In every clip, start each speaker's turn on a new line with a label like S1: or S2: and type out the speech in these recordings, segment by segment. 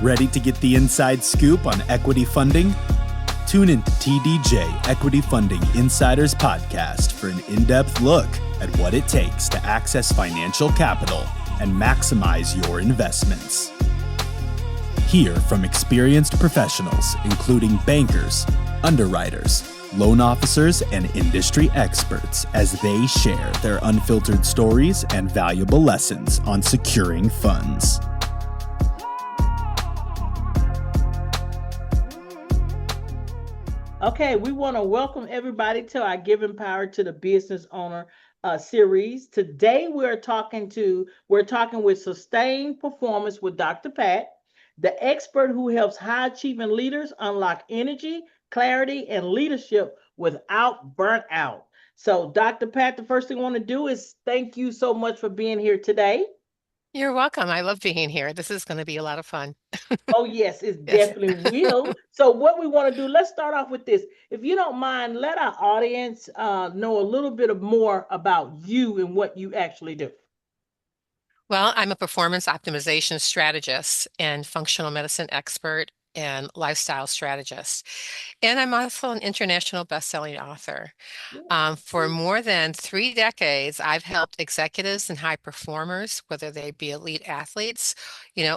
S1: Ready to get the inside scoop on equity funding? Tune into TDJ Equity Funding Insiders Podcast for an in-depth look at what it takes to access financial capital and maximize your investments. Hear from experienced professionals, including bankers, underwriters, loan officers, and industry experts as they share their unfiltered stories and valuable lessons on securing funds.
S2: Okay, we want to welcome everybody to our Giving Power to the Business Owner series. Today we're talking with Sustained Performance with Dr. Pat, the expert who helps high achieving leaders unlock energy, clarity, and leadership without burnout. So, Dr. Pat, the first thing I want to do is thank you so much for being here today.
S3: You're welcome. I love being here. This is going to be a lot of fun.
S2: Oh, yes, it
S3: Yes.
S2: definitely will. So, what we want to do, let's start off with this. If you don't mind, let our audience know a little bit more about you and what you actually do.
S3: Well, I'm a performance optimization strategist and functional medicine expert and lifestyle strategist. And I'm also an international best-selling author. For more than 3 decades, I've helped executives and high performers, whether they be elite athletes,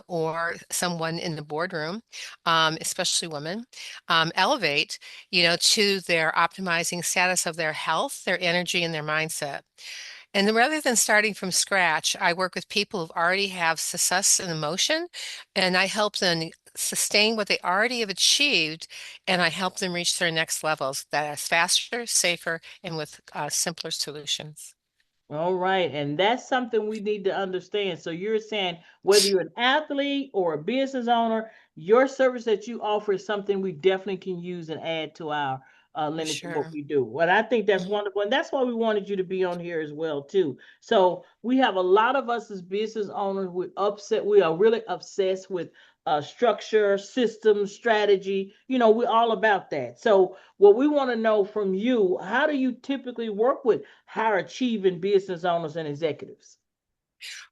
S3: or someone in the boardroom, especially women, elevate, to their optimizing status of their health, their energy, and their mindset. And then rather than starting from scratch, I work with people who already have success and emotion, and I help them sustain what they already have achieved, and I help them reach their next levels that is faster, safer, and with simpler solutions.
S2: All right. And that's something we need to understand. So, you're saying whether you're an athlete or a business owner, your service that you offer is something we definitely can use and add to our lineage of what
S3: Sure.
S2: we do. Well, I think that's wonderful. And that's why we wanted you to be on here as well, too. So, we have a lot of us as business owners, we are really obsessed with structure, system, strategy. We're all about that. So, what we want to know from you, how do you typically work with high achieving business owners and executives?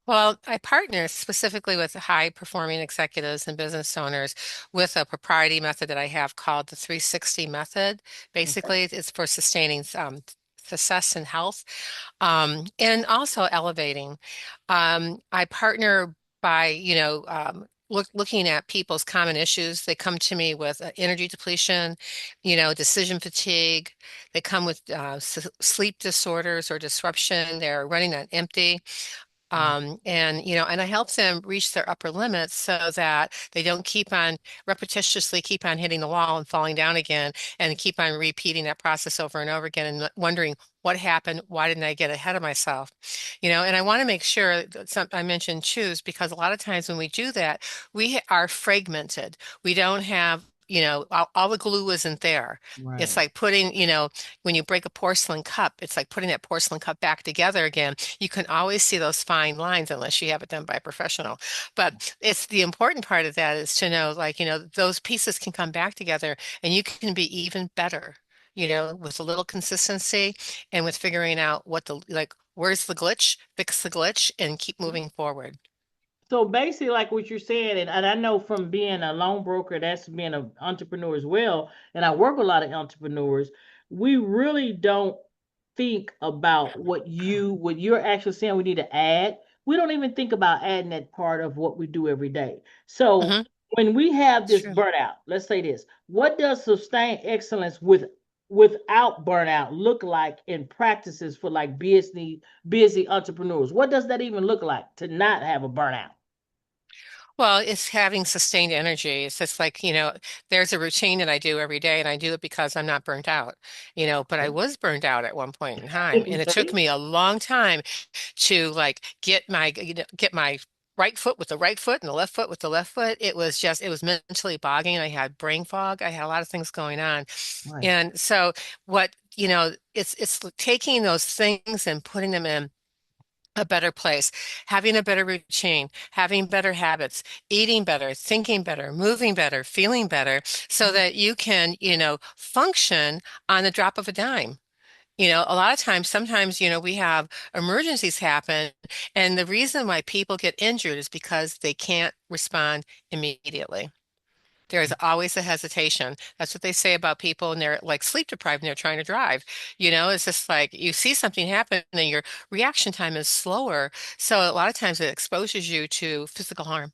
S3: Well, I partner specifically with high performing executives and business owners with a proprietary method that I have called the 360 method.
S2: Okay.
S3: Basically, it's for sustaining success and health, and also elevating. I partner by, looking at people's common issues. They come to me with energy depletion, decision fatigue. They come with sleep disorders or disruption. They're running on empty. And I help them reach their upper limits so that they don't repetitiously keep on hitting the wall and falling down again and keep on repeating that process over and over again and wondering what happened, why didn't I get ahead of myself? And I want to make sure that I mentioned choose because a lot of times when we do that, we are fragmented. We don't have all the glue isn't there. It's
S2: Right.
S3: like putting, when you break a porcelain cup, it's like putting that porcelain cup back together again. You can always see those fine lines unless you have it done by a professional. But it's the important part of that is to know, like, those pieces can come back together and you can be even better, with a little consistency and with figuring out where's the glitch, fix the glitch, and keep moving forward.
S2: So basically, like what you're saying, and I know from being a loan broker, that's being an entrepreneur as well, and I work with a lot of entrepreneurs, we really don't think about what you're actually saying we need to add. We don't even think about adding that part of what we do every day. So
S3: Hmm.
S2: when we have
S3: It's
S2: this
S3: true.
S2: burnout, let's say this, what does sustained excellence without burnout look like in practices for like busy entrepreneurs? What does that even look like to not have a burnout?
S3: Well, it's having sustained energy. It's just like, there's a routine that I do every day, and I do it because I'm not burnt out, but I was burnt out at one point in time. And it took
S2: Okay.
S3: me a long time to like get my right foot with the right foot and the left foot with the left foot. It was mentally bogging. I had brain fog. I had a lot of things going on.
S2: Right.
S3: And so it's taking those things and putting them in a better place, having a better routine, having better habits, eating better, thinking better, moving better, feeling better, so that you can, function on the drop of a dime. A lot of times, sometimes, we have emergencies happen, and the reason why people get injured is because they can't respond immediately. There is always a hesitation. That's what they say about people and they're like sleep deprived and they're trying to drive. It's just like you see something happen and your reaction time is slower. So a lot of times it exposes you to physical harm.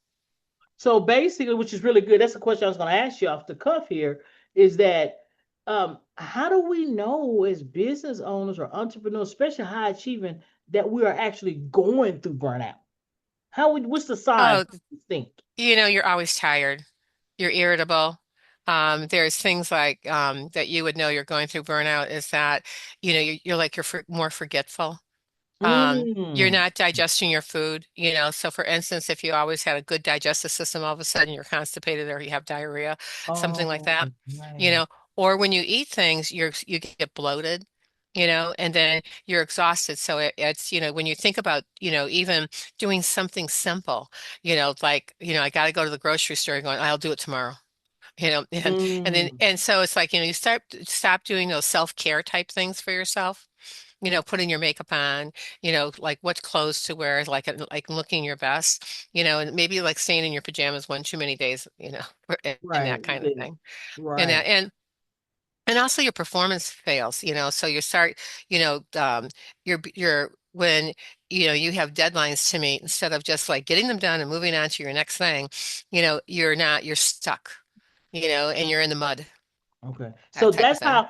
S2: So basically, which is really good. That's the question I was going to ask you off the cuff here. Is that how do we know as business owners or entrepreneurs, especially high achieving, that we are actually going through burnout? What's the sign?
S3: Oh,
S2: You think?
S3: you're always tired. You're irritable. There's things like that you would know you're going through burnout is that, you're like more forgetful. You're
S2: Mm.
S3: not digesting your food, So for instance, if you always had a good digestive system, all of a sudden you're constipated or you have diarrhea, something like
S2: Oh,
S3: that, you
S2: right.
S3: know, or when you eat things, you get bloated, and then you're exhausted. So it's, when you think about, even doing something simple, like, I got to go to the grocery store going, I'll do it tomorrow. And then
S2: Mm.
S3: so it's like, you stop doing those self-care type things for yourself, putting your makeup on, like what clothes to wear, like looking your best, and maybe like staying in your pajamas one too many days, and
S2: Right.
S3: that kind of
S2: Yeah.
S3: thing. And
S2: Right.
S3: that and also your performance fails, so you start, you're when you have deadlines to meet, instead of just like getting them done and moving on to your next thing, you're stuck, and you're in the mud,
S2: Okay. So
S3: that type of
S2: that's
S3: thing.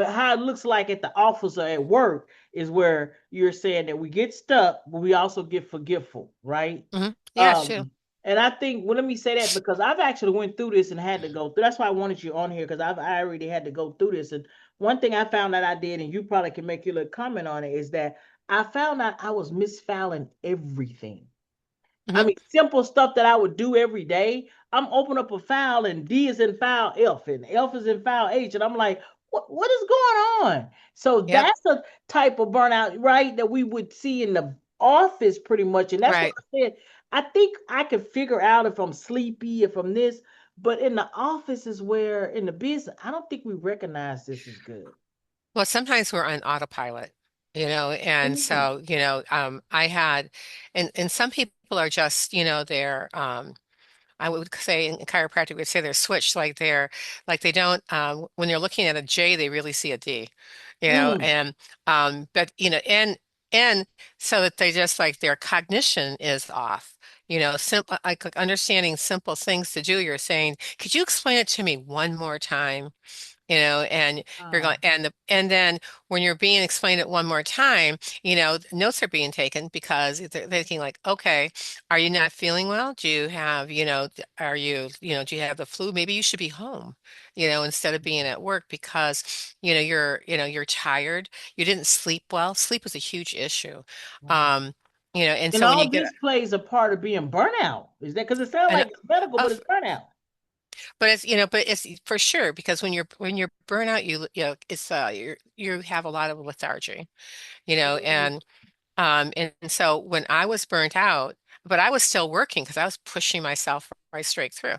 S2: how it looks like at the office or at work is where you're saying that we get stuck, but we also get forgetful, right?
S3: Yeah, it's true.
S2: And I think, well, let me say that because I've actually went through this and had to go through. That's why I wanted you on here because I already had to go through this. And one thing I found out I did, and you probably can make your little comment on it, is that I found out I was misfiling everything. I
S3: Hmm.
S2: mean, simple stuff that I would do every day. I'm open up a file and D is in file F and F is in file H. And I'm like, what is going on? So
S3: Yep.
S2: that's a type of burnout, right? That we would see in the office pretty much. And that's what
S3: Right.
S2: I said. I think I could figure out if I'm sleepy, if I'm this, but in the office is where in the business, I don't think we recognize this as good.
S3: Well, sometimes we're on autopilot, and
S2: Mm,
S3: so, I had, and some people are just, they're, I would say in chiropractic, we'd say they're switched, like they don't, when they're looking at a J, they really see a D,
S2: mm,
S3: and, but, and so that they just like their cognition is off. Simple, like understanding simple things to do. You're saying, could you explain it to me one more time? And you're
S2: uh,
S3: going, and then when you're being explained it one more time, notes are being taken because they're thinking like, okay, are you not feeling well? Do you have, are you, do you have the flu? Maybe you should be home, instead of being at work because, you're tired. You didn't sleep well. Sleep is a huge issue.
S2: wow.
S3: Um, and
S2: And
S3: so when you
S2: all
S3: get,
S2: this plays a part of being burnout. Is that because it sounds
S3: and
S2: like it's medical, but
S3: of
S2: it's burnout?
S3: But it's for sure because when you're burnout, it's you have a lot of lethargy,
S2: Mm,
S3: and so when I was burnt out, but I was still working because I was pushing myself right straight through.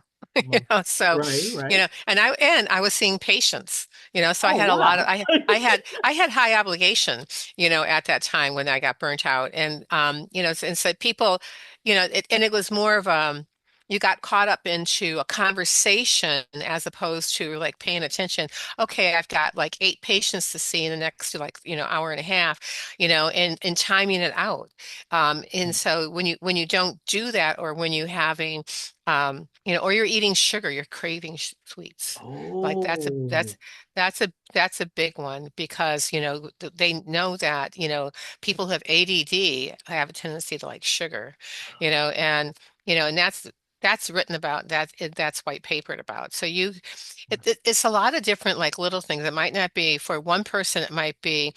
S3: So,
S2: right, right.
S3: and I was seeing patients, so I
S2: Oh
S3: had a lot of
S2: wow.
S3: I had high obligation, at that time when I got burnt out. And and so people, and it was more of you got caught up into a conversation as opposed to like paying attention. Okay, I've got like 8 patients to see in the next like, hour and a half, and timing it out. And so when you don't do that, or when you having or you're eating sugar, you're craving sweets. Like
S2: Oh,
S3: that's a big one because they know that people who have ADD have a tendency to like sugar, and that's written about, that's white papered about. So it's a lot of different like little things. It might not be for one person. It might be,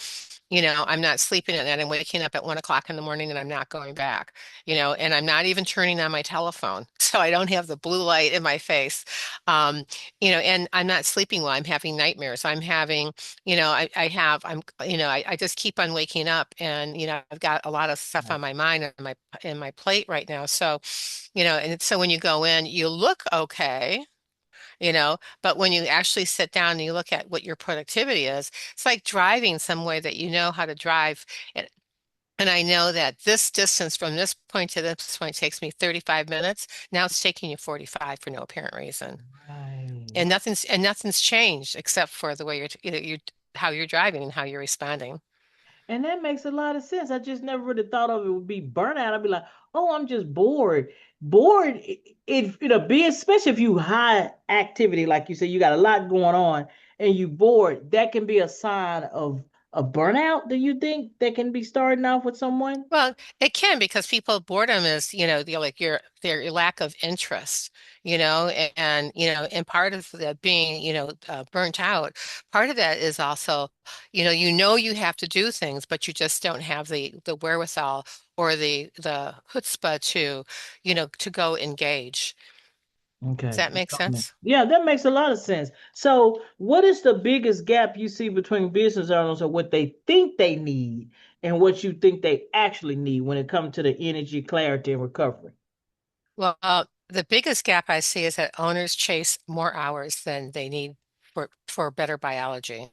S3: I'm not sleeping at night. I'm waking up at 1 o'clock in the morning and I'm not going back, and I'm not even turning on my telephone. So I don't have the blue light in my face. And I'm not sleeping well. I'm having nightmares. I'm having, I just keep on waking up, and, I've got a lot of stuff on my mind and my plate right now. So, and so when you go in, you look okay. But when you actually sit down and you look at what your productivity is, it's like driving somewhere that you know how to drive. And, and I know that this distance from this point to this point takes me 35 minutes. Now it's taking you 45 for no apparent reason.
S2: Right.
S3: And nothing's changed except for the way you're how you're driving and how you're responding.
S2: And that makes a lot of sense. I just never really thought of it would be burnout. I'd be like, oh, I'm just bored. Bored, be especially if you high activity, like you said, you got a lot going on and you bored. That can be a sign of burnout. Do you think that can be starting off with someone?
S3: Well, it can because people boredom is, like their lack of interest, and part of the being, burnt out, part of that is also, you have to do things, but you just don't have the wherewithal or the chutzpah to go engage. Does
S2: Okay.
S3: that make sense?
S2: Yeah, that makes a lot of sense. So, what is the biggest gap you see between business owners or what they think they need and what you think they actually need when it comes to the energy, clarity, and recovery?
S3: Well, the biggest gap I see is that owners chase more hours than they need for better biology.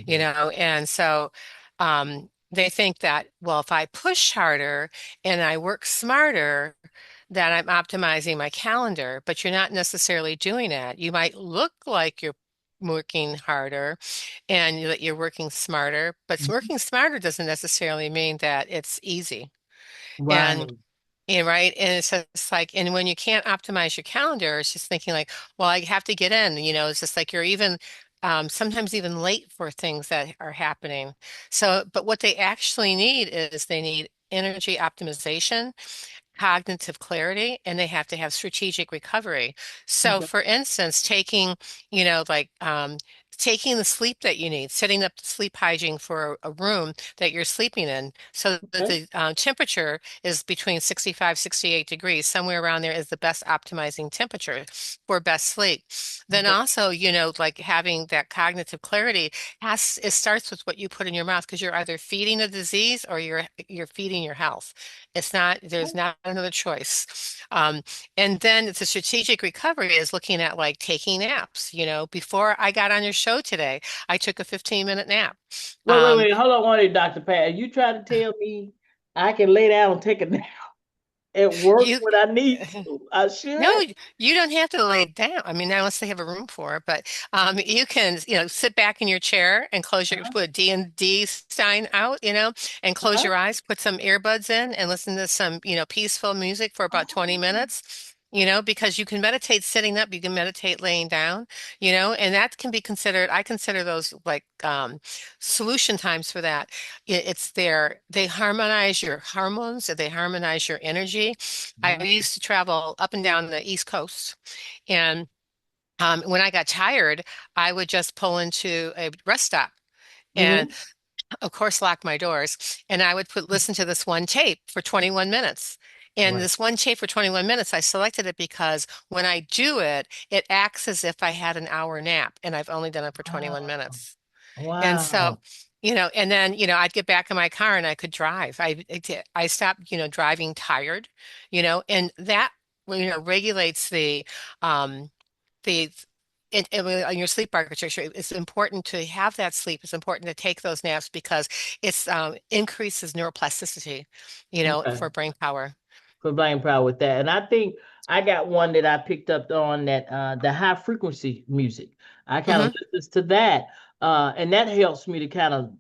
S3: And so they think that, well, if I push harder and I work smarter, that I'm optimizing my calendar, but you're not necessarily doing that. You might look like you're working harder and that you're working smarter, but
S2: Mhm.
S3: working smarter doesn't necessarily mean that it's easy. And
S2: Right.
S3: yeah, right. And it's just like, and when you can't optimize your calendar, it's just thinking like, well, I have to get in, it's just like you're even sometimes even late for things that are happening. So, but what they actually need is they need energy optimization, cognitive clarity, and they have to have strategic recovery. So,
S2: Okay.
S3: for instance, taking the sleep that you need, setting up the sleep hygiene for a room that you're sleeping in so that
S2: Okay.
S3: the temperature is between 65, 68 degrees. Somewhere around there is the best optimizing temperature for best sleep. Then
S2: Okay.
S3: also, like having that cognitive clarity it starts with what you put in your mouth because you're either feeding a disease or you're feeding your health. There's not another choice. And then it's a strategic recovery is looking at like taking naps. Before I got on your show today, I took a 15-minute nap. Um,
S2: Wait. Hold on one minute, Dr. Pat. You try to tell me I can lay down and take a nap at work
S3: you
S2: when I need to? I
S3: No,
S2: should.
S3: you don't have to lay down. I mean, unless they have a room for it, but you can, sit back in your chair and put D&D sign out, and close
S2: Uh-huh.
S3: your eyes, put some earbuds in and listen to some, peaceful music for about 20
S2: Oh,
S3: minutes, because you can meditate sitting up, you can meditate laying down, and that can be considered, I consider those like solution times for that. They harmonize your hormones, they harmonize your energy. I used to travel up and down the East Coast, and when I got tired, I would just pull into a rest stop and,
S2: mm-hmm.
S3: of course, lock my doors. And I would listen to this one tape for 21 minutes. And
S2: Right.
S3: this one tape for 21 minutes, I selected it because when I do it, it acts as if I had an hour nap, and I've only done it for 21
S2: Wow.
S3: minutes. And so,
S2: Wow.
S3: and then, I'd get back in my car and I could drive. I stopped, driving tired, and that, regulates um, the, in your sleep architecture. It's important to have that sleep. It's important to take those naps because it's increases neuroplasticity,
S2: Okay.
S3: for brain power.
S2: For playing proud with that. And I think I got one that I picked up on that the high frequency music. I kind
S3: Hmm.
S2: of listen to that. And that helps me to kind of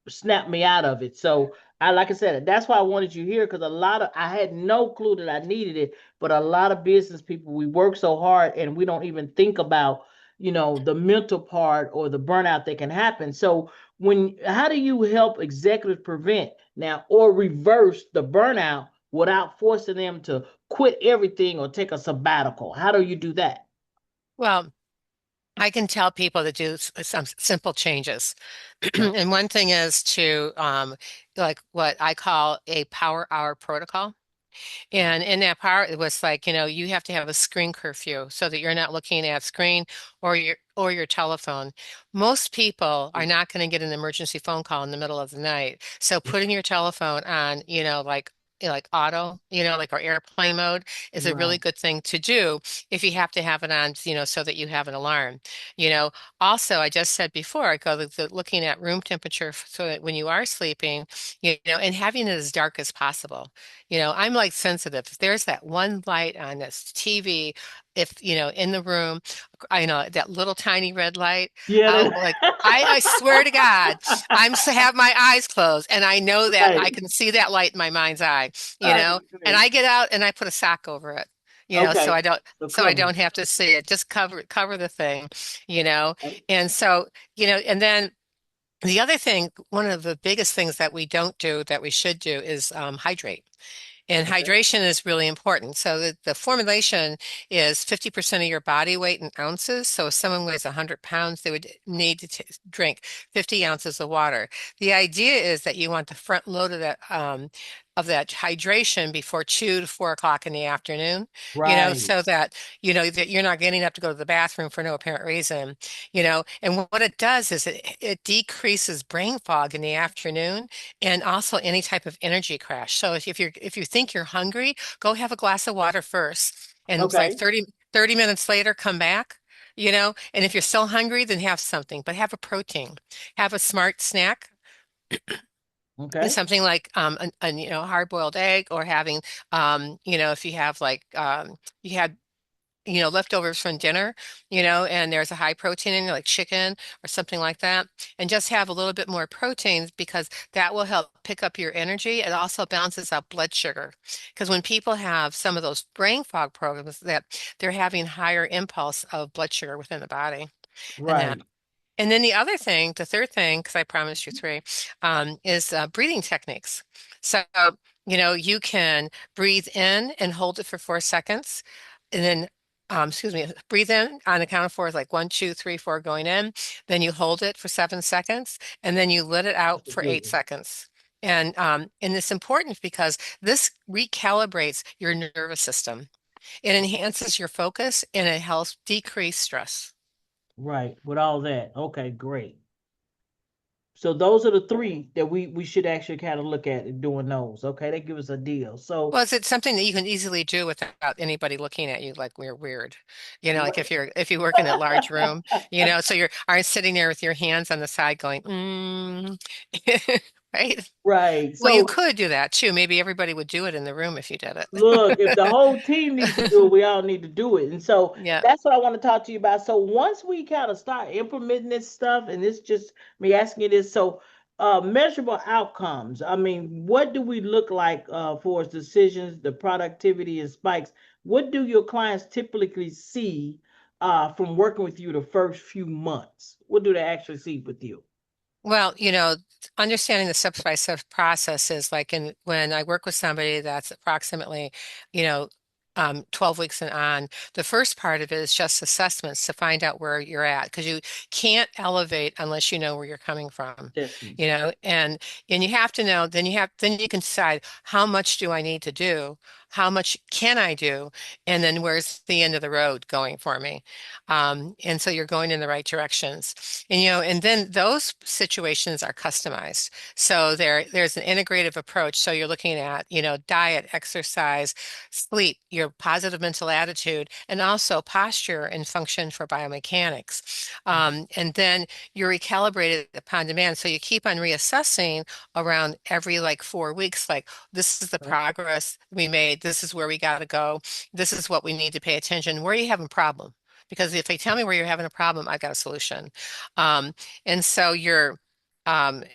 S2: snap me out of it. So I like I said, that's why I wanted you here because a lot of I had no clue that I needed it, but a lot of business people we work so hard and we don't even think about, the mental part or the burnout that can happen. So how do you help executives prevent now or reverse the burnout without forcing them to quit everything or take a sabbatical? How do you do that?
S3: Well, I can tell people to do some simple changes.
S2: Okay.
S3: And one thing is to like what I call a power hour protocol. And in that power, it was like, you have to have a screen curfew so that you're not looking at screen or your telephone. Most people are not going to get an emergency phone call in the middle of the night. So putting your telephone on, like like auto, like or airplane mode is a really
S2: Right.
S3: good thing to do if you have to have it on, so that you have an alarm. You know, Also, I just said before, I go looking at room temperature so that when you are sleeping, and having it as dark as possible. I'm like sensitive. If there's that one light on this TV, if, in the room, I know that little tiny red light,
S2: Yeah,
S3: I'll like, I swear to God, have my eyes closed and I know that I
S2: right.
S3: can see that light in my mind's eye,
S2: I
S3: and
S2: agree.
S3: I get out and I put a sock over it, so
S2: Okay. So
S3: I
S2: cover.
S3: don't have to see it. Just cover the thing, you know.
S2: Okay.
S3: And so, and then the other thing, one of the biggest things that we don't do that we should do is hydrate. And
S2: Okay.
S3: hydration is really important. So the formulation is 50% of your body weight in ounces. So if someone weighs 100 pounds, they would need to drink 50 ounces of water. The idea is that you want the front load of that hydration before 2 to 4 o'clock in the afternoon,
S2: Right.
S3: so that, that you're not getting up to go to the bathroom for no apparent reason, and what it does is it decreases brain fog in the afternoon and also any type of energy crash. So if you think you're hungry, go have a glass of water first. And it's like
S2: Okay.
S3: 30 minutes later, come back, and if you're still hungry, then have something, but have a protein. Have a smart snack. And
S2: Okay.
S3: something like hard-boiled egg, or having if you have like you had leftovers from dinner, and there's a high protein in it, like chicken or something like that. And just have a little bit more protein because that will help pick up your energy. It also balances out blood sugar. Because when people have some of those brain fog programs, that they're having higher impulse of blood sugar within the body and that.
S2: Right.
S3: And then the other thing, the third thing, because I promised you three, is breathing techniques. So, you can breathe in and hold it for 4 seconds, and then, excuse me, breathe in on the count of four, like 1, 2, 3, 4 going in. Then you hold it for 7 seconds, and then you let it out
S2: That's a
S3: for
S2: good
S3: eight
S2: one.
S3: seconds. And it's important because this recalibrates your nervous system. It enhances your focus and it helps decrease stress.
S2: Right. With all that. Okay, great. So those are the three that we should actually kind of look at doing those. Okay, that give us a deal. So
S3: Well, is it something that you can easily do without anybody looking at you like we're weird? Like
S2: right.
S3: if you work in a large room, so you aren't sitting there with your hands on the side going, right?
S2: Right.
S3: Well, you
S2: So
S3: could do that too. Maybe everybody would do it in the room if you did
S2: look, if the whole team needs to do
S3: it.
S2: it, we all need to do it. And so
S3: Yeah.
S2: that's what I want to talk to you about. So once we kind of start implementing this stuff, and it's just me asking you this, so measurable outcomes. I mean, what do we look like for as decisions, the productivity and spikes? What do your clients typically see from working with you the first few months? What do they actually see with you?
S3: Well, understanding the step-by-step process is like when I work with somebody that's approximately, you know, 12 weeks and on, the first part of it is just assessments to find out where you're at because you can't elevate unless you know where you're coming from,
S2: Assessments.
S3: and you have to know, then you can decide how much do I need to do, how much can I do, and then where's the end of the road going for me. And so you're going in the right directions. And then those situations are customized. So there's an integrative approach. So you're looking at, diet, exercise, sleep, your positive mental attitude, and also posture and function for biomechanics. And then you're recalibrated upon demand. So you keep on reassessing around every like 4 weeks, like this is the
S2: Okay.
S3: progress we made. This is where we got to go. This is what we need to pay attention. Where are you having a problem? Because if they tell me where you're having a problem, I've got a solution. Um, and so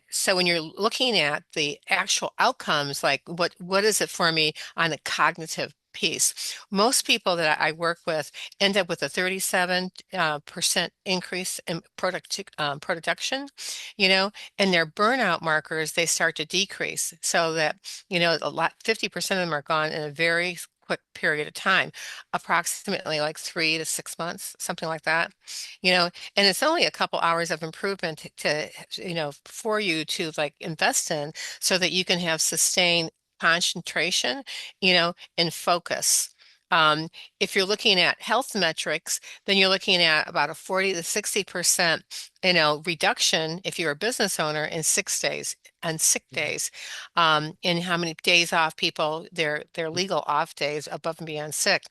S3: so when you're looking at the actual outcomes, like what is it for me on the cognitive piece? Most people that I work with end up with a 37% percent increase in production, and their burnout markers, they start to decrease so that, 50% of them are gone in a very quick period of time, approximately like 3 to 6 months, something like that, and it's only a couple hours of improvement for you to like invest in so that you can have sustained concentration, and focus. Um, if you're looking at health metrics, then you're looking at about a 40 to 60%, reduction if you're a business owner in 6 days and sick days, and how many days off people, their legal off days above and beyond sick.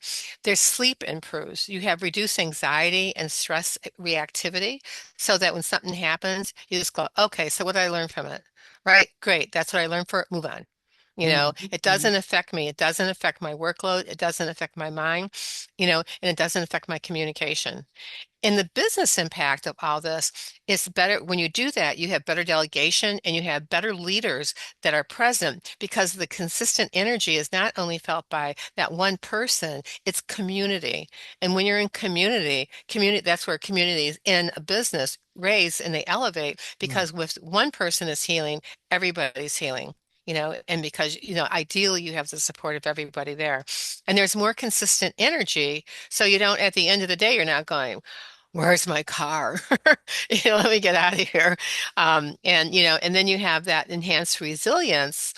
S3: Their sleep improves. You have reduced anxiety and stress reactivity so that when something happens, you just go, okay, so what did I learn from it? Right? Great. That's what I learned for it. Move on. It
S2: Mhm.
S3: doesn't affect me. It doesn't affect my workload. It doesn't affect my mind, and it doesn't affect my communication. And the business impact of all this is better when you do that, you have better delegation and you have better leaders that are present because the consistent energy is not only felt by that one person, it's community. And when you're in community, that's where communities in a business raise and they elevate
S2: Right.
S3: because with one person is healing, everybody's healing. And because, ideally you have the support of everybody there. And there's more consistent energy. So you don't, at the end of the day, you're not going, where's my car? Let me get out of here. And then you have that enhanced resilience,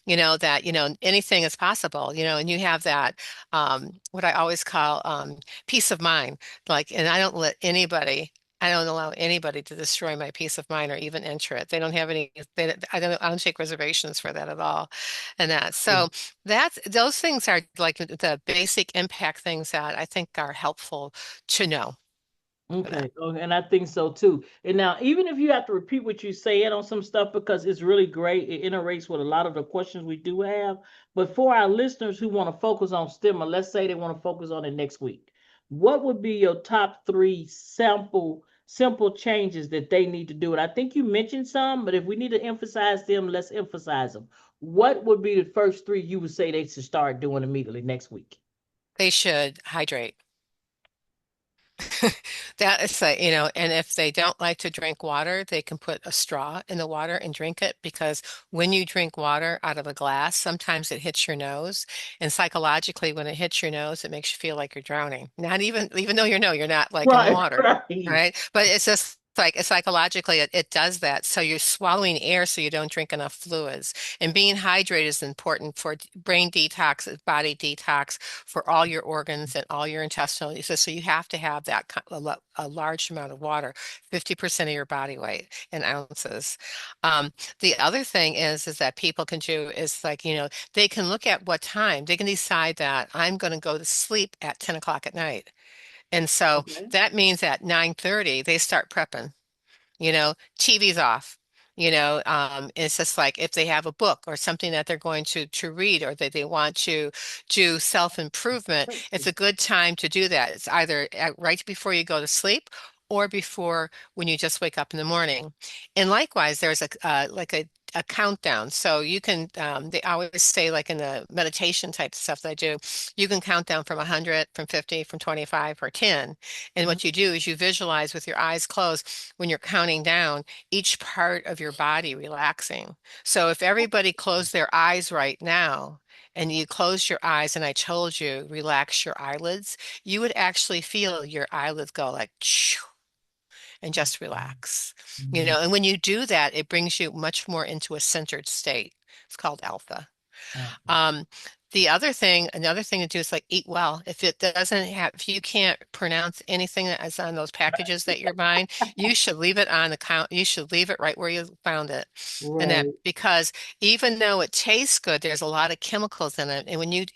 S3: that, anything is possible, and you have that, what I always call, peace of mind. Like, and I don't allow anybody to destroy my peace of mind or even enter it. They don't have any, I don't take reservations for that at all. And that, so those things are like the basic impact things that I think are helpful to know for that.
S2: Okay, okay, and I think so too. And now, even if you have to repeat what you said on some stuff because it's really great, it iterates with a lot of the questions we do have. But for our listeners who want to focus on stigma, let's say they want to focus on it next week, what would be your top three simple changes that they need to do? And I think you mentioned some, but if we need to emphasize them, let's emphasize them. What would be the first three you would say they should start doing immediately next week?
S3: They should hydrate. That is like, and if they don't like to drink water, they can put a straw in the water and drink it because when you drink water out of a glass, sometimes it hits your nose. And psychologically, when it hits your nose, it makes you feel like you're drowning. Not even though you're not like in the
S2: Right,
S3: water,
S2: right,
S3: right? But it's just like psychologically it does that. So you're swallowing air so you don't drink enough fluids. And being hydrated is important for brain detox, body detox, for all your organs and all your intestinal uses. So you have to have that a large amount of water, 50% of your body weight in ounces. The other thing is that people can do is like, they can look at what time. They can decide that I'm going to go to sleep at 10 o'clock at night. And so
S2: okay,
S3: that means at 9:30, they start prepping. TV's off. It's just like if they have a book or something that they're going to read or that they want to do self-improvement, it's a good time to do that. It's either right before you go to sleep or before when you just wake up in the morning. And likewise, there's a countdown. So you can, they always say like in the meditation type stuff that I do, you can count down from 100, from 50, from 25, or 10. And
S2: Mhm.
S3: what you do is you visualize with your eyes closed when you're counting down each part of your body relaxing. So if everybody closed their eyes right now, and you closed your eyes and I told you relax your eyelids, you would actually feel your eyelids go like shoo, and just relax.
S2: Mhm.
S3: And when you do that, it brings you much more into a centered state. It's called alpha.
S2: Okay.
S3: Um, another thing to do is like eat well. If you can't pronounce anything that is on those packages that you're buying, you should leave it on the count. You should leave it right where you found it. And that
S2: Right,
S3: because even though it tastes good, there's a lot of chemicals in it. And when you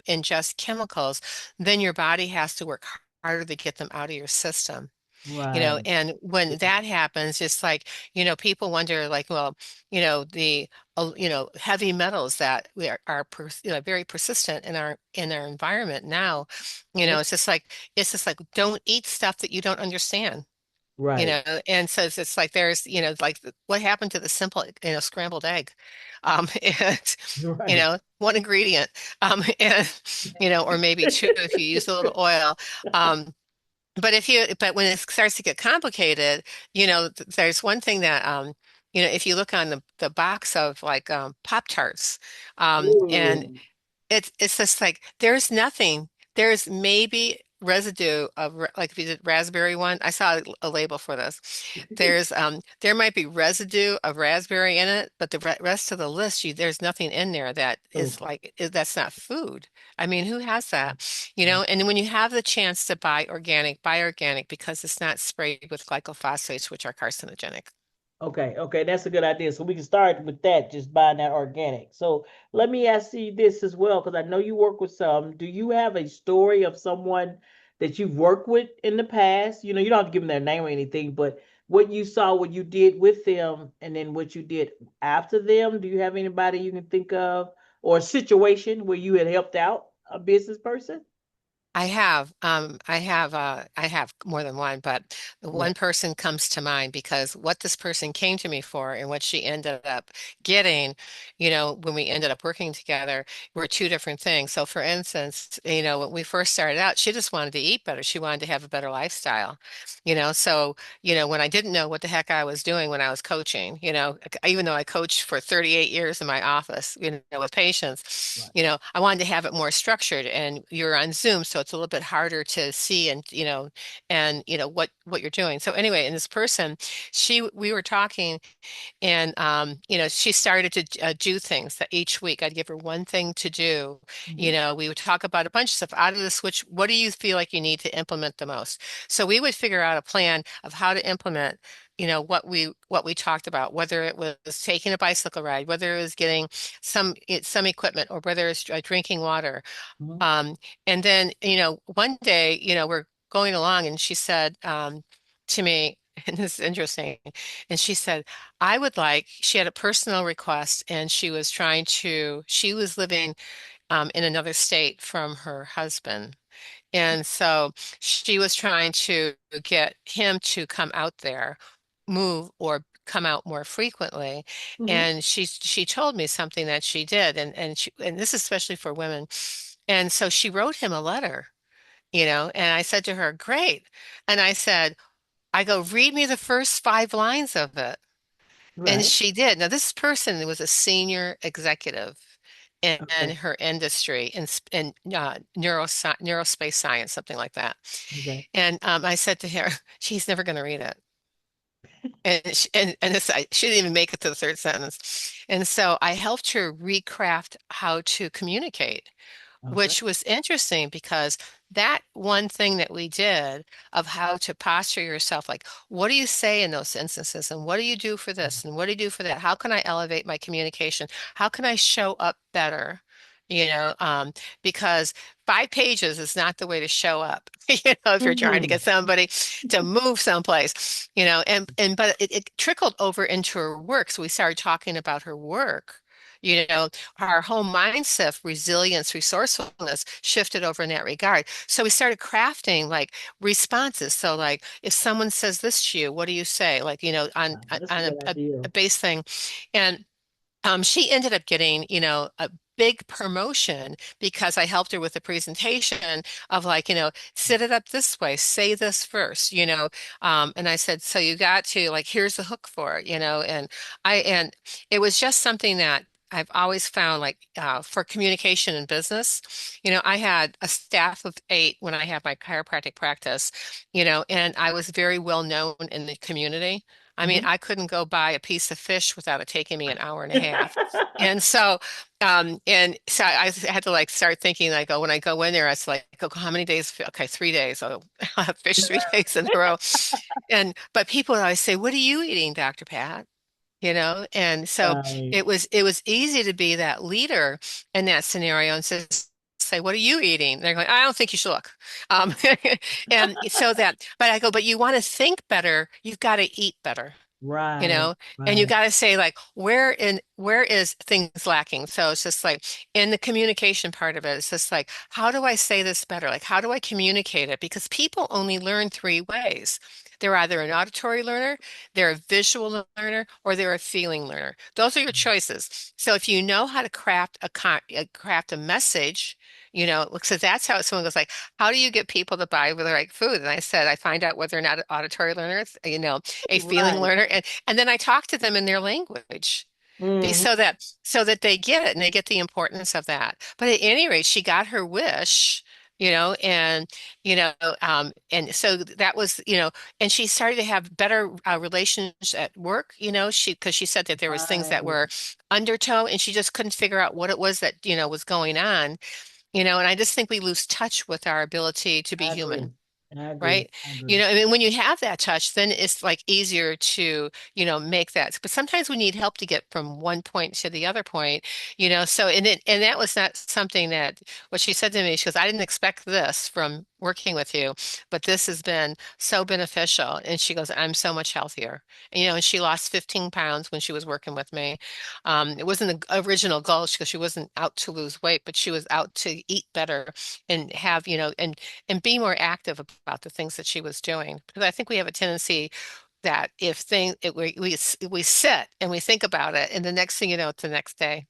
S3: ingest chemicals, then your body has to work harder to get them out of your system.
S2: right,
S3: And when that happens, it's like, people wonder like, well, the heavy metals that very persistent in our environment now,
S2: right,
S3: it's just like don't eat stuff that you don't understand. you
S2: right,
S3: know, and so it's like there's, like what happened to the simple, scrambled egg? And
S2: right,
S3: one ingredient, and or maybe two if you use a little oil. Um, but when it starts to get complicated, there's one thing that, if you look on the box of like Pop-Tarts, and
S2: Ooh,
S3: it's just like there's nothing. There's maybe residue of like if you did raspberry one, I saw a label for this. There might be residue of raspberry in it, but the rest of the list, there's nothing in there that
S2: Oh,
S3: is like that's not food. I mean, who has that? You know, and when you have the chance to buy organic because it's not sprayed with glycophosates, which are carcinogenic.
S2: okay, okay, that's a good idea. So we can start with that, just buying that organic. So let me ask you this as well, because I know you work with some. Do you have a story of someone that you've worked with in the past? You know, you don't have to give them their name or anything, but what you saw, what you did with them, and then what you did after them. Do you have anybody you can think of, or a situation where you had helped out a business person?
S3: I have more than one, but the
S2: Yeah.
S3: one person comes to mind because what this person came to me for and what she ended up getting, you know, when we ended up working together were two different things. So for instance, you know, when we first started out, she just wanted to eat better. She wanted to have a better lifestyle, you know, so, you know, when I didn't know what the heck I was doing when I was coaching, you know, even though I coached for 38 years in my office, you know, with patients,
S2: Right.
S3: you know, I wanted to have it more structured and you're on Zoom, so it's a little bit harder to see and you know what you're doing. So anyway, and this person, we were talking and you know, she started to do things that each week I'd give her one thing to do.
S2: Hmm.
S3: You know, we would talk about a bunch of stuff out of the switch. What do you feel like you need to implement the most? So we would figure out a plan of how to implement, you know, what we talked about, whether it was taking a bicycle ride, whether it was getting some equipment, or whether it's drinking water.
S2: Hmm.
S3: Um, and then, you know, one day, you know, we're going along and she said to me, and this is interesting, and she said, she had a personal request and she was living in another state from her husband. And so she was trying to get him to come out there, move or come out more frequently.
S2: Hmm.
S3: And she told me something that she did, and this is especially for women. And so she wrote him a letter, you know, and I said to her, "Great." And I go, "Read me the first 5 lines of it." And
S2: Right.
S3: she did. Now, this person was a senior executive in
S2: Okay.
S3: her industry in neurospace science, something like that.
S2: Okay.
S3: And I said to her, she's never going to read it. She didn't even make it to the third sentence. And so I helped her recraft how to communicate,
S2: Okay.
S3: which was interesting because that one thing that we did of how to posture yourself, like what do you say in those instances, and what do you do for this, and what do you do for that? How can I elevate my communication? How can I show up better? You know, because 5 pages is not the way to show up. You know, if you're trying to
S2: Hmm.
S3: get somebody to move someplace, you know, but it trickled over into her work. So we started talking about her work. You know, our whole mindset, resilience, resourcefulness shifted over in that regard. So we started crafting like responses. So like if someone says this to you, what do you say? Like, you know,
S2: That's a
S3: on
S2: good idea.
S3: a base thing. And she ended up getting, you know, a big promotion because I helped her with the presentation of like, you know, sit it up this way, say this first, you know. And I said, so you got to like, here's the hook for it, you know, and it was just something that I've always found like for communication in business, you know, I had a staff of 8 when I had my chiropractic practice, you know, and I was very well known in the community. I mean,
S2: Hmm.
S3: I couldn't go buy a piece of fish without it taking me an hour and a half. And so I had to like start thinking like, oh, when I go in there, it's like, oh, how many days? Okay, 3 days. Oh, I'll have fish 3 days in a row. But people always say, what are you eating, Dr. Pat? You know, and so
S2: Right.
S3: it was easy to be that leader in that scenario and say, what are you eating? They're going, I don't think you should look. Um, and so that, but I go, but you want to think better, you've got to eat better, you
S2: Right.
S3: know, and you
S2: Right.
S3: got to say like where is things lacking. So it's just like in the communication part of it, it's just like how do I say this better, like how do I communicate it, because people only learn 3 ways. They're either an auditory learner, they're a visual learner, or they're a feeling learner. Those are your choices. So if you know how to craft a message, you know, so that's how someone goes like, how do you get people to buy the right food? And I said, I find out whether or not an auditory learner, you know, a feeling
S2: Right.
S3: learner, and then I talk to them in their language.
S2: Hmm.
S3: So that they get it and they get the importance of that. But at any rate, she got her wish and and so that was, and she started to have better relations at work, because she said that there was things that
S2: Right.
S3: were undertow, and she just couldn't figure out what it was that, was going on, and I just think we lose touch with our ability to be
S2: I agree.
S3: human.
S2: I agree.
S3: Right?
S2: I agree.
S3: I mean, when you have that touch, then it's like easier to, make that. But sometimes we need help to get from one point to the other point, so, and that was not something that what she said to me, she goes, I didn't expect this from working with you, but this has been so beneficial. And she goes, I'm so much healthier. And she lost 15 pounds when she was working with me. It wasn't the original goal because she wasn't out to lose weight, but she was out to eat better and have, and be more active about the things that she was doing. Because I think we have a tendency that if we sit and we think about it, and the next thing you know, it's the next day,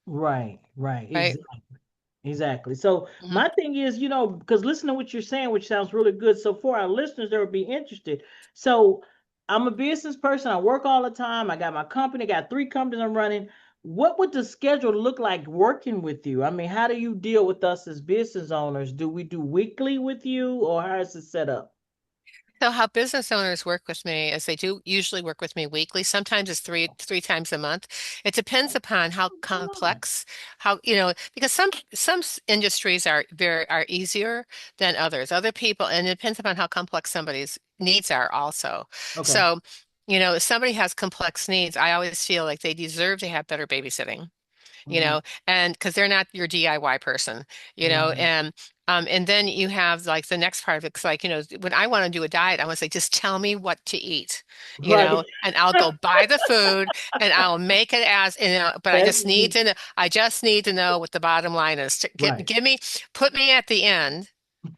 S2: Right. Right.
S3: right?
S2: Exactly. Exactly. So
S3: Mhm.
S2: my thing is, because listen to what you're saying, which sounds really good. So for our listeners that would be interested, so I'm a business person. I work all the time. I got my company, got 3 companies I'm running. What would the schedule look like working with you? I mean, how do you deal with us as business owners? Do we do weekly with you, or how is it set up?
S3: So how business owners work with me is they do usually work with me weekly. Sometimes it's three times a month. It depends upon how
S2: Come on.
S3: complex, because some industries are easier than others. Other people, and it depends upon how complex somebody's needs are also.
S2: Okay.
S3: So, if somebody has complex needs, I always feel like they deserve to have better babysitting,
S2: Hmm.
S3: and because they're not your DIY person,
S2: Right.
S3: and then you have like the next part of it. 'Cause like, when I want to do a diet, I want to say, just tell me what to eat,
S2: Right.
S3: and I'll go buy the food and I'll make it as, but
S2: That's me.
S3: I just need to know what the bottom line is.
S2: Right.
S3: Put me at the end,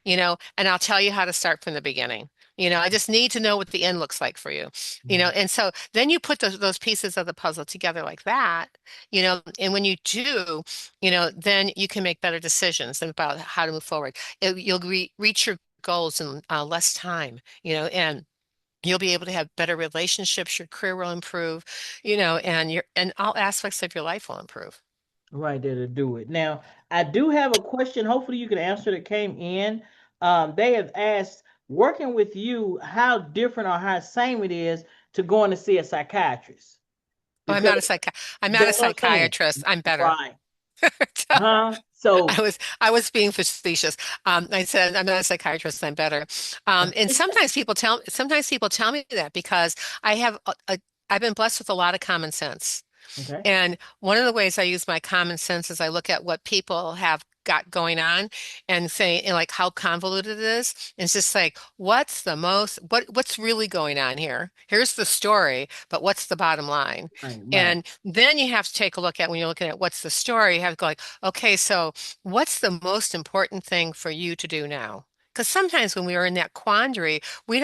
S3: and I'll tell you how to start from the beginning. I just need to know what the end looks like for you,
S2: Right.
S3: and so then you put those pieces of the puzzle together like that, and when you do, then you can make better decisions about how to move forward. You'll reach your goals in less time, and you'll be able to have better relationships. Your career will improve, and all aspects of your life will improve.
S2: Right there to do it. Now, I do have a question. Hopefully, you can answer that came in. They have asked, working with you, how different or how same it is to going to see a psychiatrist.
S3: Oh,
S2: Because
S3: I'm not a
S2: that's what I'm saying.
S3: psychiatrist. I'm better.
S2: Right. Huh? So,
S3: I was being facetious. I said I'm not a psychiatrist. I'm better. And sometimes people tell me that because I've been blessed with a lot of common sense.
S2: okay.
S3: And one of the ways I use my common sense is I look at what people have got going on and say, and like how convoluted it is. It's just like, what's really going on here? Here's the story, but what's the bottom line?
S2: Right, right,
S3: And then you have to take a look at when you're looking at what's the story, you have to go like, okay, so what's the most important thing for you to do now? Because sometimes when we are in that quandary, we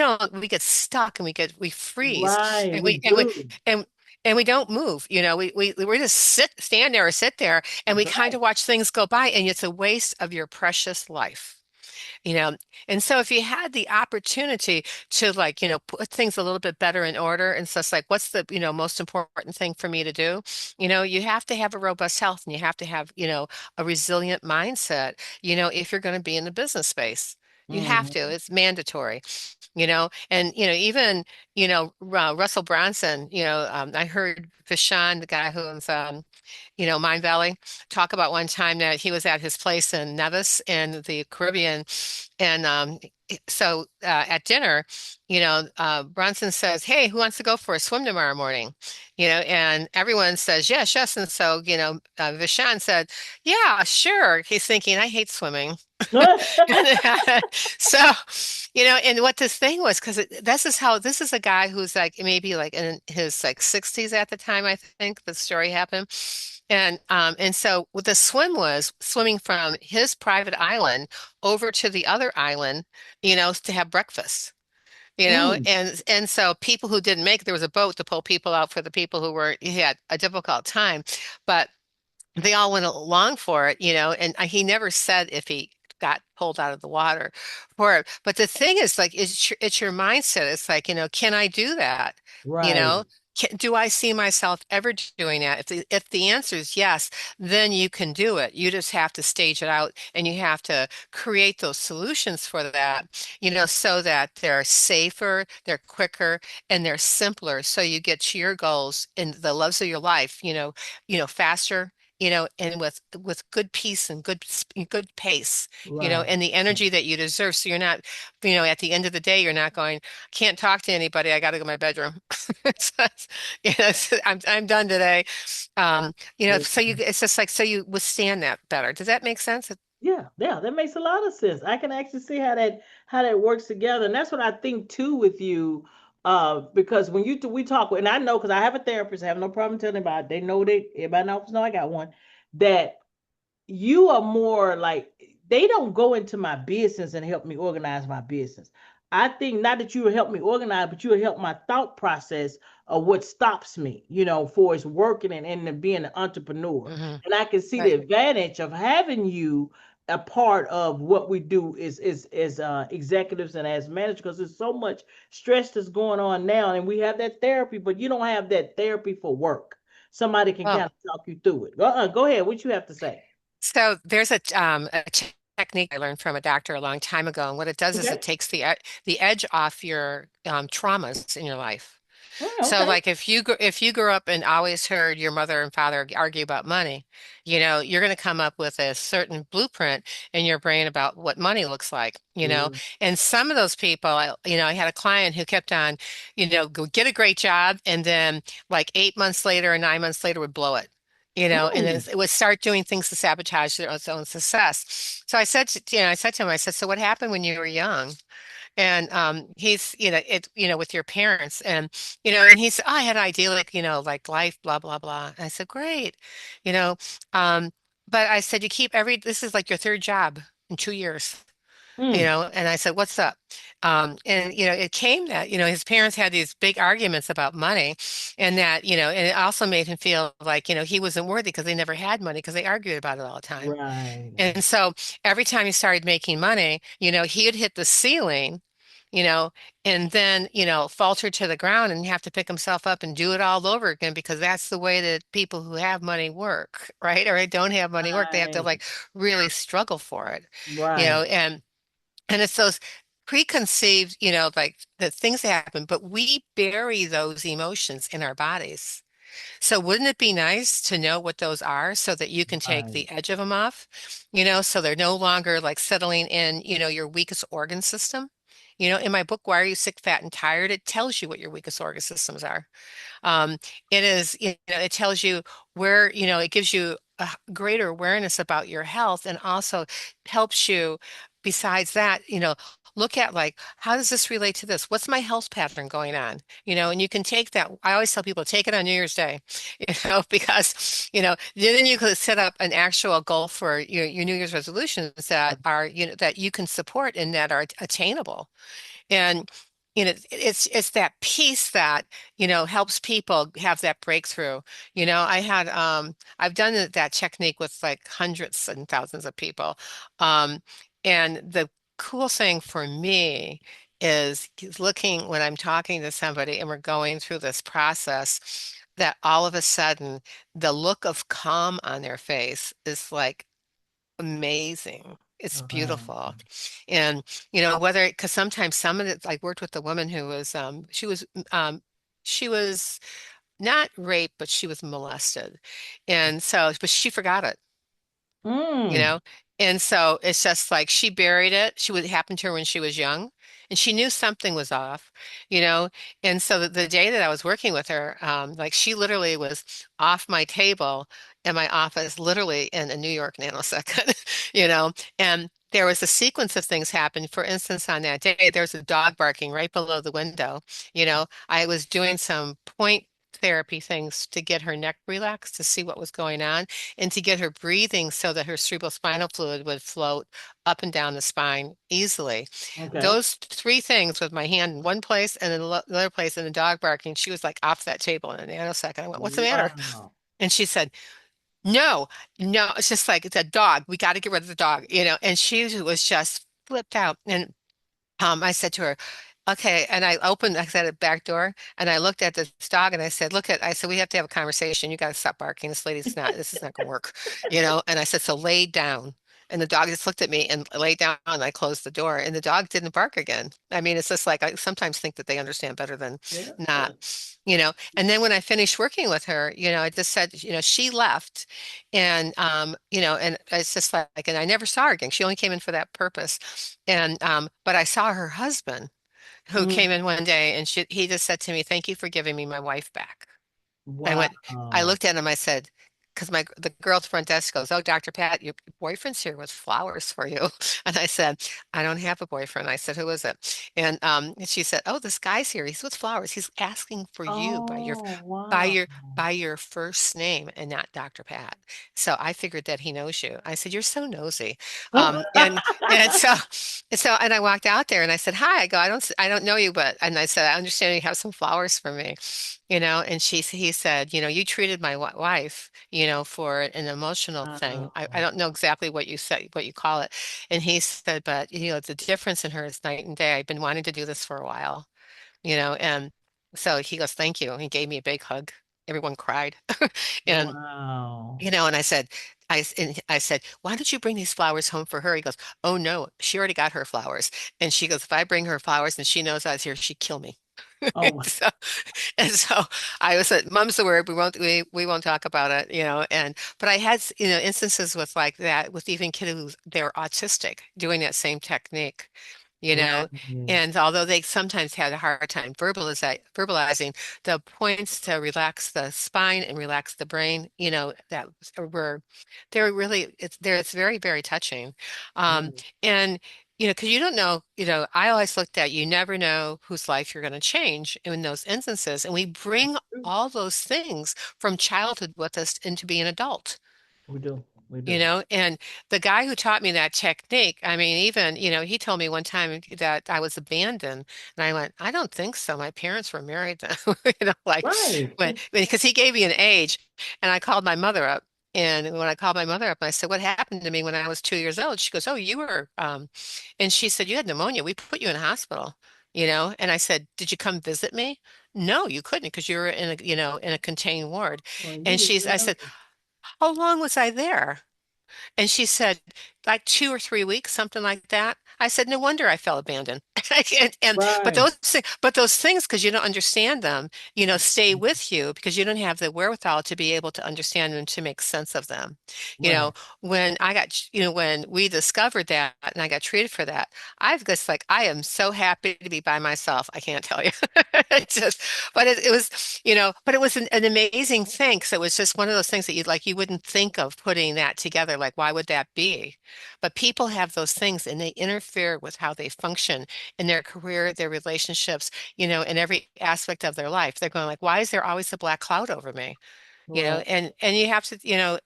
S3: get stuck and we freeze
S2: right.
S3: and
S2: We do.
S3: and and we don't move, we just stand there or sit there, and
S2: That's
S3: we kind
S2: right.
S3: of watch things go by, and it's a waste of your precious life. You know, and so if you had the opportunity to like, put things a little bit better in order, and so it's like, what's the, most important thing for me to do? You have to have a robust health, and you have to have, a resilient mindset, if you're going to be in the business space. You have to,
S2: Hmm.
S3: it's mandatory, and, even, Russell Brunson, I heard Vishan, the guy who owns, Mind Valley, talk about one time that he was at his place in Nevis in the Caribbean. And at dinner, Bronson says, hey, who wants to go for a swim tomorrow morning? And everyone says, yes, yes. And so, Vishan said, yeah, sure. He's thinking, I hate swimming. So, and what this thing was, because this is a guy who's like maybe like in his like 60s at the time, I think the story happened. And so what the swim was swimming from his private island over to the other island, to have breakfast.
S2: Mm,
S3: And so people who didn't make it, there was a boat to pull people out for the people he had a difficult time, but they all went along for it, and he never said if he got pulled out of the water for it. But the thing is, like, it's your mindset. It's like, can I do that? You
S2: right.
S3: know, do I see myself ever doing that? If the answer is yes, then you can do it. You just have to stage it out and you have to create those solutions for that, so that they're safer, they're quicker, and they're simpler. So you get to your goals and the loves of your life, faster. And with good peace and good pace,
S2: Right.
S3: and the energy that you deserve. So you're not, at the end of the day, you're not going, can't talk to anybody. I got to go to my bedroom. So, I'm done today. So it's just like, so you withstand that better. Does that make sense?
S2: Yeah, yeah, that makes a lot of sense. I can actually see how that works together, and that's what I think too with you. Because when we talk, and I know because I have a therapist, I have no problem telling anybody. They know everybody knows know I got one. That you are more like they don't go into my business and help me organize my business. I think not that you will help me organize, but you will help my thought process of what stops me, for it's working and being an entrepreneur.
S3: Hmm.
S2: And I can see the
S3: Right.
S2: advantage of having you a part of what we do is executives and as managers because there's so much stress that's going on now, and we have that therapy, but you don't have that therapy for work. Somebody can
S3: Well,
S2: kind of talk you through it. Go ahead. What you have to say?
S3: so there's a technique I learned from a doctor a long time ago, and what it does is it
S2: Okay.
S3: takes the edge off your traumas in your life.
S2: Oh,
S3: So,
S2: okay.
S3: like, if you grew up and always heard your mother and father argue about money, you're going to come up with a certain blueprint in your brain about what money looks like.
S2: Mm.
S3: And some of those people, I had a client who kept on, go get a great job, and then like 8 months later or 9 months later would blow it. And then
S2: Mm.
S3: it would start doing things to sabotage their own success. So I said to him, I said, so what happened when you were young? And he's, with your parents, and he said, oh, I had an idyllic, like life, blah, blah, blah. And I said, great, you know, um, but I said, this is like your third job in 2 years.
S2: Mm.
S3: And I said, what's up? And it came that, his parents had these big arguments about money, and that, and it also made him feel like, he wasn't worthy because they never had money because they argued about it all the time.
S2: Right.
S3: And so every time he started making money, he'd hit the ceiling, you know, and then, falter to the ground and have to pick himself up and do it all over again because that's the way that people who have money work, right? Or don't have money work. They have to
S2: Right.
S3: like really struggle for it,
S2: Right.
S3: and it's those preconceived, like the things that happen, but we bury those emotions in our bodies. So wouldn't it be nice to know what those are so that you can take
S2: Right.
S3: the edge of them off, so they're no longer like settling in, your weakest organ system? In my book, Why Are You Sick, Fat, and Tired? It tells you what your weakest organ systems are. Um, it is, it tells you where, it gives you a greater awareness about your health and also helps you, besides that, look at like, how does this relate to this? What's my health pattern going on? And you can take that. I always tell people, take it on New Year's Day, because, then you could set up an actual goal for your New Year's resolutions that are, that you can support and that are attainable. And it's that piece that helps people have that breakthrough. I've done that technique with like hundreds and thousands of people. Um, and the cool thing for me is looking when I'm talking to somebody and we're going through this process, that all of a sudden the look of calm on their face is like amazing. It's
S2: Right.
S3: beautiful. And, whether, because sometimes some of it, like worked with a woman who was, she was not raped, but she was molested. And so, but she forgot it you
S2: Mm.
S3: know? And so it's just like she buried it. She would happen to her when she was young, and she knew something was off, you know? And so the day that I was working with her, like she literally was off my table in my office, literally in a New York nanosecond, And there was a sequence of things happened. For instance, on that day, there was a dog barking right below the window. I was doing some point therapy things to get her neck relaxed to see what was going on and to get her breathing so that her cerebrospinal fluid would float up and down the spine easily.
S2: Okay.
S3: Those three things with my hand in one place and in another place and the dog barking, she was like off that table in a nanosecond. I went, what's the matter?
S2: Wow.
S3: And she said, no, no, it's just like it's a dog. We got to get rid of the dog. And she was just flipped out. And I said to her, Okay, and I said, a back door, and I looked at this dog, and I said, I said, we have to have a conversation. You got to stop barking. This is not gonna work, you know? And I said, so lay down. And the dog just looked at me and laid down, and I closed the door, and the dog didn't bark again. I mean, it's just like I sometimes think that they understand better than
S2: Yeah.
S3: not, you know? And then when I finished working with her, you know, I just said, you know, she left, and you know, and it's just like, and I never saw her again. She only came in for that purpose. And but I saw her husband who came
S2: Mm.
S3: in one day and he just said to me, "Thank you for giving me my wife back." I went, I
S2: Wow.
S3: looked at him, I said, because the girl at the front desk goes, "Oh, Dr. Pat, your boyfriend's here with flowers for you." And I said, "I don't have a boyfriend." I said, "Who is it?" And she said, "Oh, this guy's here. He's with flowers. He's asking for you
S2: Oh,
S3: by
S2: wow.
S3: your by your first name and not Dr. Pat." So I figured that he knows you. I said, "You're so nosy." And and I walked out there and I said, "Hi." I go, I don't know you, but," and I said, "I understand you have some flowers for me." You know, and he said, "You know, you treated my wife, you know, for an emotional thing. I
S2: Wow.
S3: don't know exactly what you said, what you call it." And he said, "But, you know, the difference in her is night and day. I've been wanting to do this for a while, you know." And so he goes, "Thank you." He gave me a big hug. Everyone cried. And,
S2: Wow.
S3: you know, and I said, "Why don't you bring these flowers home for her?" He goes, "Oh no, she already got her flowers." And she goes, "If I bring her flowers and she knows I was here, she'd kill me."
S2: Oh,
S3: So, and so I was like, "Mum's the word. We won't talk about it, you know." And but I had, you know, instances with like that with even kids who they're autistic doing that same technique, you know.
S2: right.
S3: And although they sometimes had a hard time verbalizing the points to relax the spine and relax the brain, you know, that were they're really it's very, very touching. Um,
S2: Right.
S3: and you know, because you don't know, you know, I always looked at you never know whose life you're going to change in those instances. And we bring all those things from childhood with us into being an adult.
S2: We do. We
S3: You
S2: do.
S3: know, and the guy who taught me that technique, I mean, even, you know, he told me one time that I was abandoned. And I went, "I don't think so. My parents were married then." You know, like,
S2: Right.
S3: because he gave me an age. And I called my mother up. And when I called my mother up, I said, "What happened to me when I was 2 years old?" She goes, "Oh, you were," and she said, "You had pneumonia. We put you in a hospital." You know, and I said, "Did you come visit me?" "No, you couldn't because you were in a, you know, in a contained ward."
S2: Well, you
S3: And
S2: was
S3: I said,
S2: young.
S3: "How long was I there?" And she said, like 2 or 3 weeks, something like that. I said, "No wonder I felt abandoned."
S2: Right.
S3: But those things, because you don't understand them, you know, stay with you because you don't have the wherewithal to be able to understand them to make sense of them. You
S2: Right.
S3: know, you know, when we discovered that and I got treated for that, I've just like, I am so happy to be by myself. I can't tell you. It just, but it was, you know, but it was an amazing thing. So it was just one of those things that you wouldn't think of putting that together. Like, why would that be? But people have those things and they interfere with how they function in their career, their relationships, you know, in every aspect of their life. They're going like, why is there always a black cloud over me? You know,
S2: Right.
S3: and you have to, you know,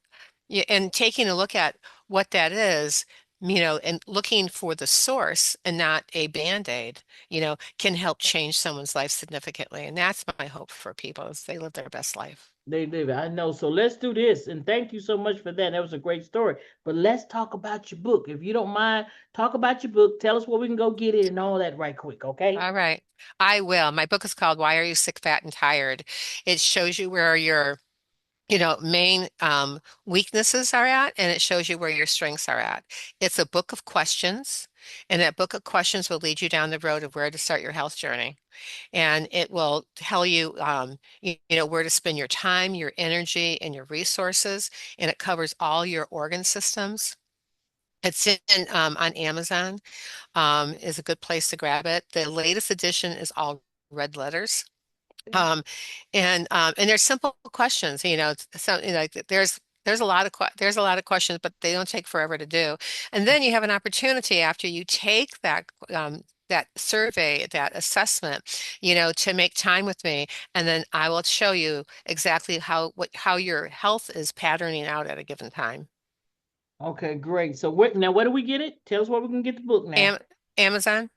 S3: and taking a look at what that is, you know, and looking for the source and not a band-aid, you know, can help change someone's life significantly. And that's my hope for people is they live their best life.
S2: They live. I know. So let's do this. And thank you so much for that. That was a great story. But let's talk about your book. If you don't mind, talk about your book. Tell us where we can go get it and all that right quick. Okay.
S3: All right. I will. My book is called Why Are You Sick, Fat, and Tired? It shows you where your, you know, main weaknesses are at, and it shows you where your strengths are at. It's a book of questions, and that book of questions will lead you down the road of where to start your health journey. And it will tell you, you know, where to spend your time, your energy, and your resources. And it covers all your organ systems. It's in on Amazon, is a good place to grab it. The latest edition is all red letters. Um, and there's simple questions, you know, so you know, like, there's a lot of there's a lot of questions, but they don't take forever to do. And then you have an opportunity after you take that survey, that assessment, you know, to make time with me, and then I will show you exactly how your health is patterning out at a given time.
S2: Okay. Great. So what now? Where do we get it? Tell us where we can get the book now.
S3: Am Amazon.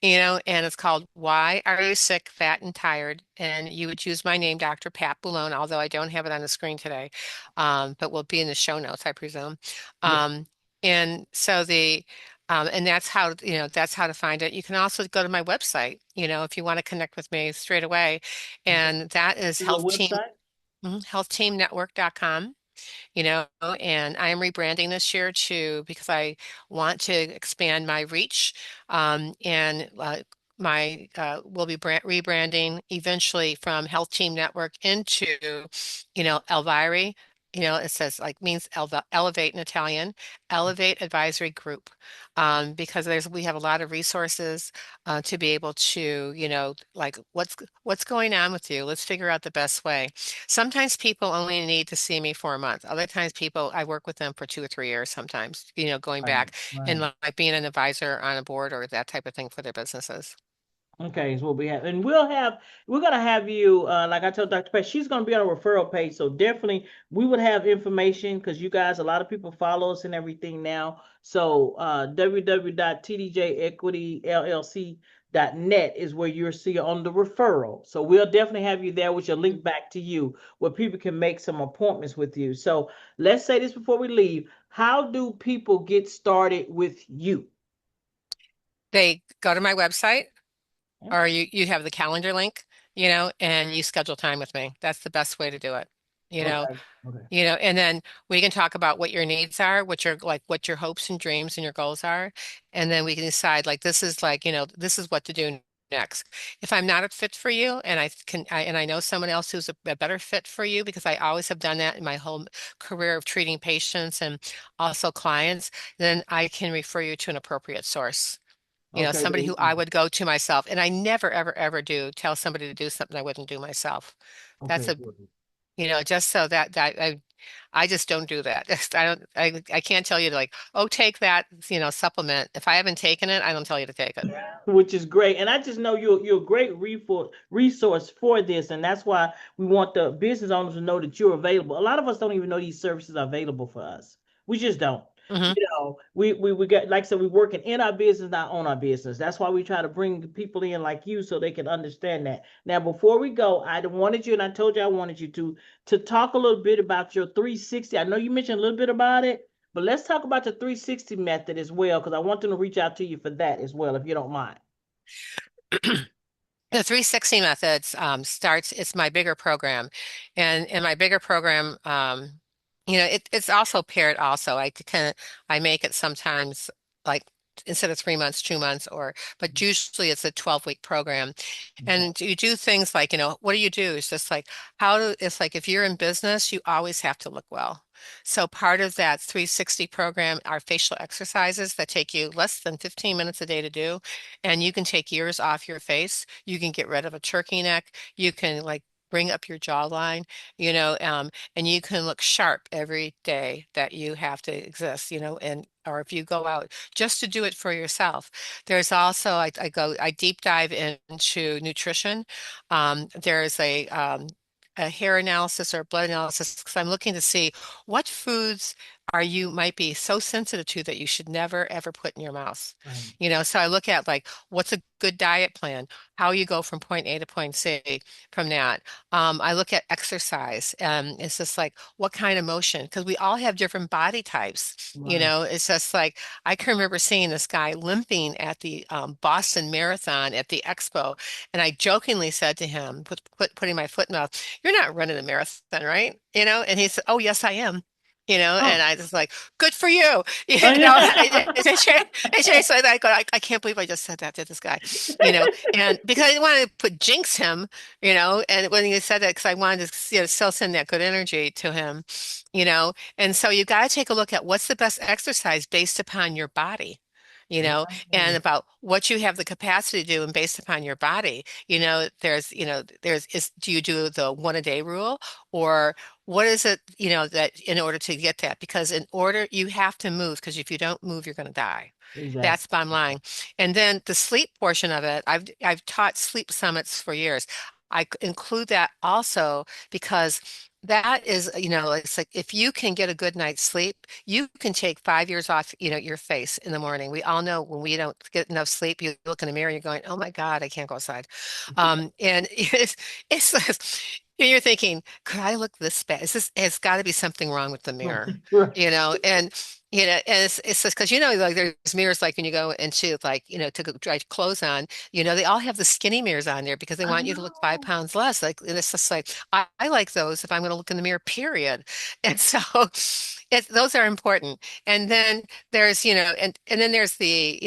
S3: You know, and it's called Why Are You Sick, Fat, and Tired? And you would use my name, Dr. Pat Boulogne, although I don't have it on the screen today, but will be in the show notes, I presume.
S2: Yeah.
S3: Um, and so And that's how to find it. You can also go to my website, if you want to connect with me straight away.
S2: Okay.
S3: And that is
S2: Is a website?
S3: healthteamnetwork.com. And I am rebranding this year too because I want to expand my reach. And my We'll be rebranding eventually from Health Team Network into, Elviri. It says like means elevate in Italian, Elevate Advisory Group, because we have a lot of resources to be able to, like what's going on with you. Let's figure out the best way. Sometimes people only need to see me for a month. Other times I work with them for 2 or 3 years sometimes, going
S2: Right,
S3: back and
S2: right.
S3: like being an advisor on a board or that type of thing for their businesses.
S2: Okay, is what we have. And we're gonna have you, like I told Dr. Pat, she's gonna be on a referral page. So definitely we would have information because you guys, a lot of people follow us and everything now. So www.tdjequityllc.net is where you'll see on the referral. So we'll definitely have you there, which will link back to you where people can make some appointments with you. So let's say this before we leave. How do people get started with you?
S3: They go to my website
S2: Yeah.
S3: or you have the calendar link, and you schedule time with me. That's the best way to do it. You know,
S2: Okay. Okay.
S3: and then we can talk about what your needs are, what your hopes and dreams and your goals are. And then we can decide like this is like, this is what to do next. If I'm not a fit for you and I know someone else who's a better fit for you because I always have done that in my whole career of treating patients and also clients, then I can refer you to an appropriate source.
S2: Okay.
S3: Somebody who I would go to myself. And I never, ever, ever do tell somebody to do something I wouldn't do myself. That's
S2: Okay.
S3: a just so that I just don't do that. I can't tell you to like, oh, take that, supplement. If I haven't taken it, I don't tell you to take it.
S2: Which is great. And I just know you're a great resource for this, and that's why we want the business owners to know that you're available. A lot of us don't even know these services are available for us. We just don't.
S3: Hmm.
S2: We get, like I said, we're working in our business, not on our business. That's why we try to bring people in like you so they can understand that. Now, before we go, I wanted you, and I told you I wanted you to talk a little bit about your 360. I know you mentioned a little bit about it, but let's talk about the 360 method as well, because I want them to reach out to you for that as well, if you don't mind.
S3: The 360 methods it's my bigger program. And in my bigger program, it's also paired also. I make it sometimes like instead of 3 months, 2 months, but usually it's a 12-week program.
S2: Okay.
S3: And you do things like, what do you do? It's just like it's like if you're in business, you always have to look well. So part of that 360 program are facial exercises that take you less than 15 minutes a day to do. And you can take years off your face. You can get rid of a turkey neck. You can like bring up your jawline, and you can look sharp every day that you have to exist, or if you go out just to do it for yourself. There's also, I deep dive into nutrition. There's a hair analysis or blood analysis because I'm looking to see what foods might be so sensitive to that you should never ever put in your mouth.
S2: Right.
S3: So I look at like what's a good diet plan, how you go from point A to point C from that. I look at exercise. It's just like what kind of motion, because we all have different body types.
S2: Right.
S3: It's just like I can remember seeing this guy limping at the Boston Marathon at the expo, and I jokingly said to him, putting my foot in mouth, "You're not running a marathon, right?" And he said, "Oh, yes, I am." And
S2: Oh.
S3: I just like, good for you.
S2: Oh,
S3: It's like I go, I can't believe I just said that to this guy, and because I didn't want to put jinx him, and when he said that, because I wanted to, still send that good energy to him, and so you got to take a look at what's the best exercise based upon your body. And about what you have the capacity to do and based upon your body. Do you do the one a day rule or what is it, that in order to get that? Because in order you have to move, because if you don't move, you're going to die.
S2: exactly.
S3: That's bottom line. And then the sleep portion of it, I've taught sleep summits for years. Include that also because that is, it's like if you can get a good night's sleep, you can take 5 years off, your face in the morning. We all know when we don't get enough sleep, you look in the mirror, you're going, oh my God, I can't go outside. And it's you're thinking, could I look this bad? Is this, it's got to be something wrong with the mirror,
S2: Right.
S3: and and it's just because like there's mirrors like when you go into like to go dry clothes on, they all have the skinny mirrors on there because they
S2: I
S3: want you to look 5 pounds less. Like, and it's just like I like those if I'm going to look in the mirror, period. And so those are important. And then there's and then there's the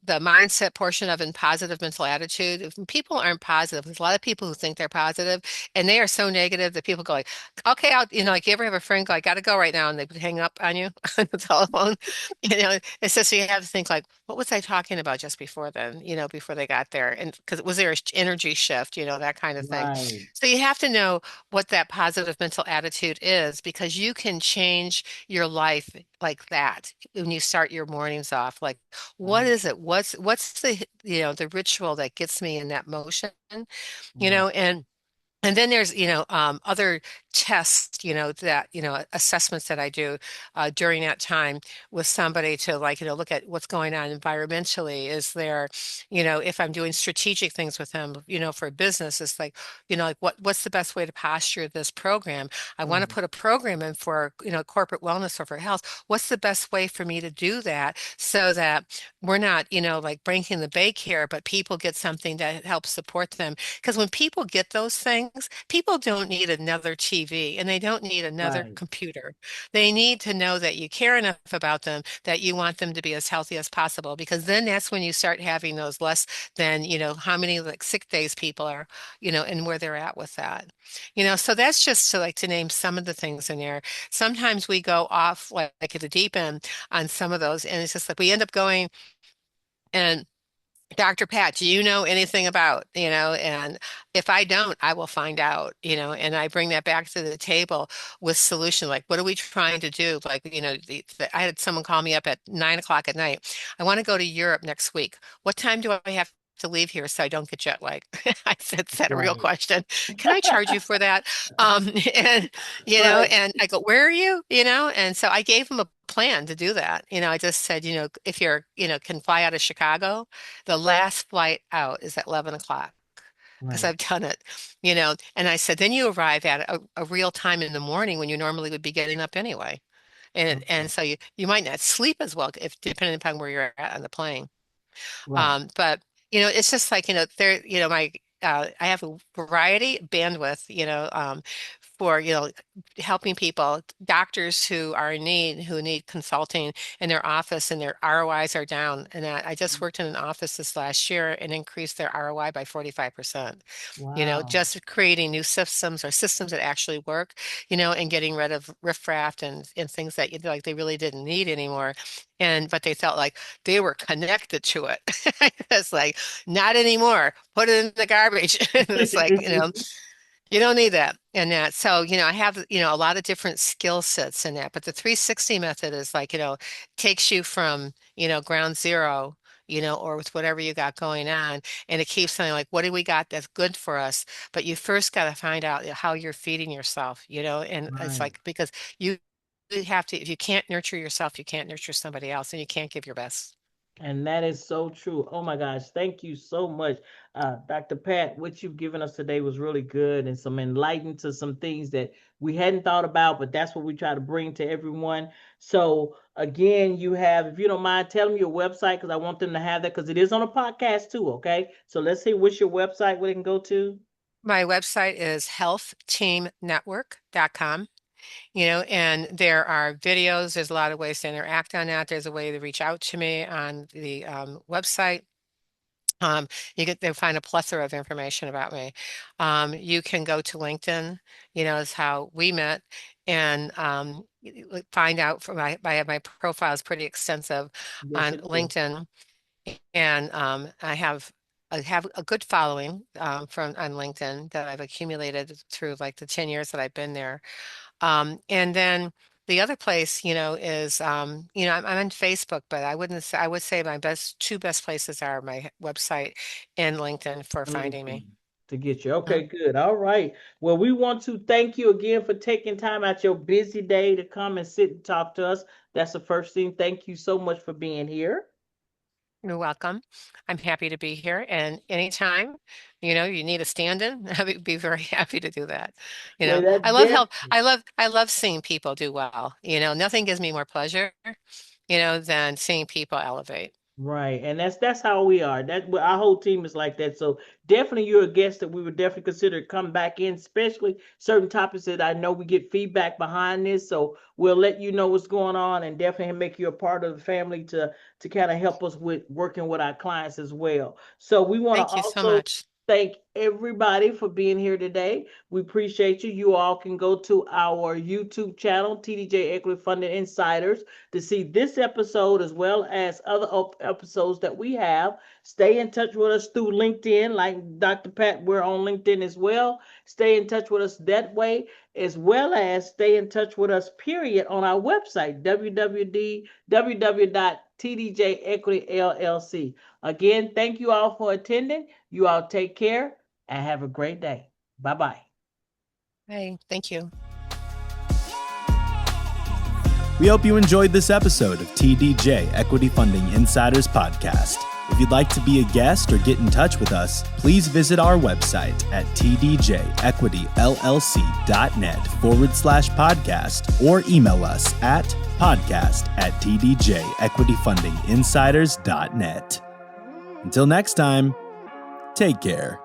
S3: the mindset portion of in positive mental attitude. If people aren't positive, there's a lot of people who think they're positive and they are so negative that people go like, okay, I'll, like you ever have a friend go, I gotta go right now, and they hang up on you on the telephone. It's just so you have to think like, what was I talking about just before then, before they got there? And because was there an energy shift, that kind of thing.
S2: Right.
S3: So you have to know what that positive mental attitude is because you can change your life like that when you start your mornings off. Like, what
S2: Right.
S3: is it? What's the the ritual that gets me in that motion?
S2: Right.
S3: And then there's, other tests, that, assessments that I do during that time with somebody to like, look at what's going on environmentally. Is there, if I'm doing strategic things with them, for business, it's like, like what's the best way to posture this program? I want to
S2: Right.
S3: put a program in for, corporate wellness or for health. What's the best way for me to do that so that we're not, like breaking the bank here, but people get something that helps support them because when people get those things, people don't need another TV and they don't need another
S2: Right.
S3: computer. They need to know that you care enough about them that you want them to be as healthy as possible because then that's when you start having those less than, how many like sick days people are, and where they're at with that. So that's just to like to name some of the things in there. Sometimes we go off like at the deep end on some of those and it's just like we end up going and Dr. Pat, do you know anything about, and if I don't, I will find out, and I bring that back to the table with solution. Like, what are we trying to do? Like, I had someone call me up at 9 o'clock at night. I want to go to Europe next week. What time do I have to leave here so I don't get jet lag? I said, is that a real
S2: Right.
S3: question? Can I charge you for that? And,
S2: Right.
S3: and I go, where are you? And so I gave him a plan to do that. I just said, if you're, can fly out of Chicago, the last flight out is at 11 o'clock because
S2: Right.
S3: I've done it, and I said, then you arrive at a real time in the morning when you normally would be getting up anyway. And
S2: Okay.
S3: so you might not sleep as well if depending upon where you're at on the plane.
S2: Right.
S3: But it's just like, there, my I have a variety bandwidth, for, helping people, doctors who are in need, who need consulting in their office and their ROIs are down. And I just worked in an office this last year and increased their ROI by 45%.
S2: Wow.
S3: Just creating new systems or systems that actually work, and getting rid of riffraff and things that like they really didn't need anymore. But they felt like they were connected to it. It's like, not anymore. Put it in the garbage. It's like, you don't need that and that. So, I have, a lot of different skill sets in that. But the 360 method is like, takes you from, ground zero, or with whatever you got going on. And it keeps saying like, what do we got that's good for us? But you first got to find out how you're feeding yourself, and it's
S2: Right.
S3: like, because you have to, if you can't nurture yourself, you can't nurture somebody else and you can't give your best.
S2: And that is so true. Oh my gosh. Thank you so much. Dr. Pat, what you've given us today was really good and some enlightened to some things that we hadn't thought about, but that's what we try to bring to everyone. So again, you have, if you don't mind, tell them your website because I want them to have that because it is on a podcast too. Okay. So let's see what's your website where they can go to.
S3: My website is healthteamnetwork.com. And there are videos. There's a lot of ways to interact on that. There's a way to reach out to me on the website. Um, they'll find a plethora of information about me. You can go to LinkedIn, is how we met, and find out from my profile is pretty extensive
S2: Yes,
S3: on
S2: it is.
S3: LinkedIn, and I have a good following from on LinkedIn that I've accumulated through like the 10 years that I've been there. And then the other place, is, I'm on Facebook, but I wouldn't say, I would say my two best places are my website and LinkedIn for
S2: On
S3: finding
S2: LinkedIn
S3: me.
S2: to get you.
S3: Mhm.
S2: Okay, good. All right. Well, we want to thank you again for taking time out your busy day to come and sit and talk to us. That's the first thing. Thank you so much for being here.
S3: You're welcome. I'm happy to be here. And anytime, you need a stand-in, I would be very happy to do that.
S2: Well,
S3: I
S2: that's
S3: love
S2: definitely
S3: help. I love seeing people do well. Nothing gives me more pleasure, than seeing people elevate.
S2: right, and that's how we are. Our whole team is like that. So definitely, you're a guest that we would definitely consider come back in, especially certain topics that I know we get feedback behind this. So we'll let you know what's going on, and definitely make you a part of the family to kind of help us with working with our clients as well. So we want to
S3: Thank you so
S2: also
S3: much.
S2: thank everybody for being here today. We appreciate you. You all can go to our YouTube channel, TDJ Equity Funded Insiders, to see this episode as well as other episodes that we have. Stay in touch with us through LinkedIn, like Dr. Pat, we're on LinkedIn as well. Stay in touch with us that way, as well as stay in touch with us, period, on our website, www.tdjequityllc. Again, thank you all for attending. You all take care and have a great day. Bye-bye.
S3: Hey, thank you.
S1: We hope you enjoyed this episode of TDJ Equity Funding Insiders Podcast. If you'd like to be a guest or get in touch with us, please visit our website at tdjequityllc.net/podcast or email us at podcast@tdjequityfundinginsiders.net. Until next time, take care.